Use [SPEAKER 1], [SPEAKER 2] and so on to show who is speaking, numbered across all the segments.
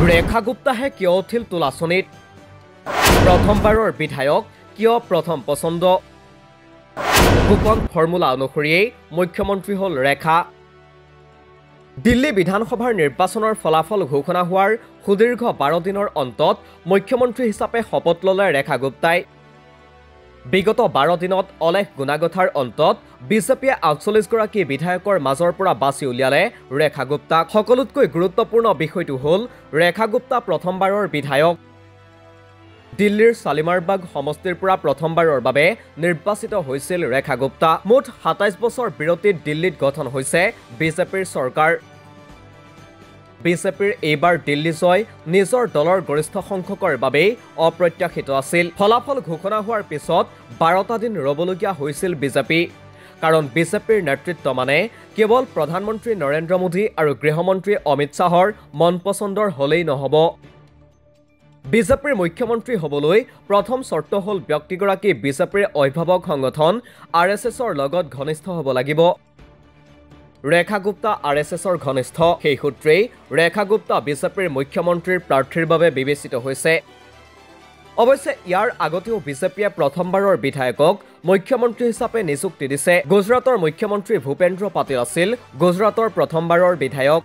[SPEAKER 1] ৰেখা গুপ্তাহে কিয় উঠিল তোলাচনীত প্ৰথমবাৰৰ বিধায়ক কিয় প্ৰথম পছন্দ গোপন ফৰ্মুলা অনুসৰিয়ে মুখ্যমন্ত্ৰী হল ৰেখা দিল্লী বিধানসভাৰ নিৰ্বাচনৰ ফলাফল ঘোষণা হোৱাৰ সুদীৰ্ঘ 12 দিনৰ অন্তত মুখ্যমন্ত্ৰী হিচাপে শপত ললে ৰেখা গুপ্তাই বিগত 12 দিনত অলেখ গুণাগথাৰ অন্তত বিজেপিয়ে 48 গৰাকী বিধায়কৰ মাজৰ পৰা বাছি উলিয়ালে ৰেখা গুপ্তাক সকলোতকৈ গুৰুত্বপূৰ্ণ বিষয়টো হল ৰেখা গুপ্তা প্ৰথমবাৰৰ বিধায়ক দিল্লীৰ সালিমাৰবাগ সমষ্টিৰ পৰা প্ৰথমবাৰৰ বাবে নিৰ্বাচিত হৈছিল ৰেখা গুপ্তা মুঠ 27 বছৰ বিৰতিত দিল্লীত গঠন হৈছে বিজেপিৰ চৰকাৰ বিজেপিৰ এইবাৰ দিল্লী জয় নিজৰ দলৰ গৰিষ্ঠ সংখ্যকৰ বাবে অপ্ৰত্যাশিত আছিল ফলাফল ঘোষণা হোৱাৰ পিছত 12টা দিন ৰবলগীয়া হৈছিল বিজেপি কাৰণ বিজেপিৰ নেতৃত্ব মানে কেৱল প্ৰধানমন্ত্ৰী নৰেন্দ্ৰ মোদী আৰু গৃহমন্ত্ৰী অমিত শাহৰ মন পছন্দৰ হলেই নহব বিজেপিৰ মুখ্যমন্ত্ৰী হবলৈ প্ৰথম চৰ্ত হল ব্যক্তিগৰাকী বিজেপিৰ অভিভাৱক সংগঠন আৰএছএছৰ লগত ঘনিষ্ঠ হ'ব লাগিব ৰেখা গুপ্তা আৰএছএছৰ ঘনিষ্ঠ সেই সূত্ৰেই ৰেখা গুপ্তা বিজেপিৰ মুখ্যমন্ত্ৰীৰ প্ৰাৰ্থীৰ বাবে বিবেচিত হৈছে অৱশ্যে ইয়াৰ আগতেও বিজেপিয়ে প্ৰথমবাৰৰ বিধায়কক মুখ্যমন্ত্ৰী হিচাপে নিযুক্তি দিছে গুজৰাটৰ মুখ্যমন্ত্ৰী ভূপেন্দ্ৰ পাটিল আছিল গুজৰাটৰ প্ৰথমবাৰৰ বিধায়ক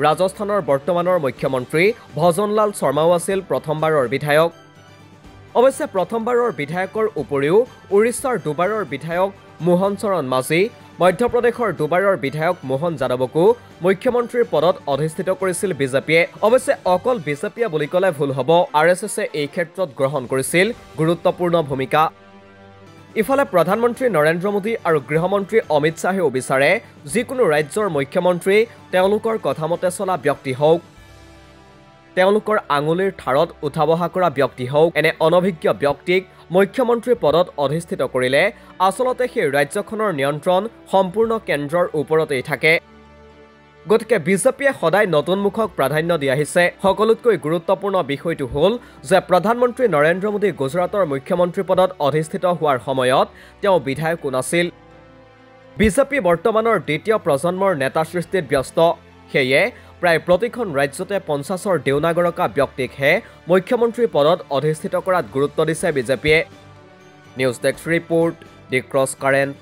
[SPEAKER 1] ৰাজস্থানৰ বৰ্তমানৰ মুখ্যমন্ত্ৰী ভজনলাল শৰ্মাও আছিল প্ৰথমবাৰৰ বিধায়ক অৱশ্যে প্ৰথমবাৰৰ বিধায়কৰ উপৰিও উৰিষ্যাৰ দুবাৰৰ বিধায়ক মোহন চৰণ মাঝি মধ্যপ্ৰদেশৰ দুবাৰৰ বিধায়ক মোহন যাদৱকো মুখ্যমন্ত্ৰীৰ পদত অধিষ্ঠিত কৰিছিল বিজেপিয়ে অৱশ্যে অকল বিজেপিয়ে বুলি ক'লে ভুল হ'ব আৰএছএছে এই ক্ষেত্ৰত গ্ৰহণ কৰিছিল গুৰুত্বপূৰ্ণ ভূমিকা ইফালে প্ৰধানমন্ত্ৰী নৰেন্দ্ৰ মোদী আৰু গৃহমন্ত্ৰী অমিত শাহেও বিচাৰে যিকোনো ৰাজ্যৰ মুখ্যমন্ত্ৰী তেওঁলোকৰ কথামতে চলা ব্যক্তি হওক তেওঁলোকৰ আঙুলিৰ ঠাৰত উঠা বহা কৰা ব্যক্তি হওক এনে অনভিজ্ঞ ব্যক্তিক মুখ্যমন্ত্ৰী পদত অধিষ্ঠিত কৰিলে আচলতে সেই ৰাজ্যখনৰ নিয়ন্ত্ৰণ সম্পূৰ্ণ কেন্দ্ৰৰ ওপৰতেই থাকে গতিকে বিজেপিয়ে সদায় নতুন মুখক প্ৰাধান্য দি আহিছে সকলোতকৈ গুৰুত্বপূৰ্ণ বিষয়টো হল যে প্ৰধানমন্ত্ৰী নৰেন্দ্ৰ মোদী গুজৰাটৰ মুখ্যমন্ত্ৰী পদত অধিষ্ঠিত হোৱাৰ সময়ত তেওঁ বিধায়কো নাছিল বিজেপি বৰ্তমানৰ দ্বিতীয় প্ৰজন্মৰ নেতা সৃষ্টিত ব্যস্ত সেয়ে প্ৰায় প্ৰতিখন ৰাজ্যতে 50ৰ দেউনাগৰকা ব্যক্তিকহে মুখ্যমন্ত্ৰী পদত অধিষ্ঠিত কৰাত গুৰুত্ব দিছে বিজেপিয়ে নিউজ ডেস্ক ৰিপোৰ্ট দি ক্ৰছ কাৰেণ্ট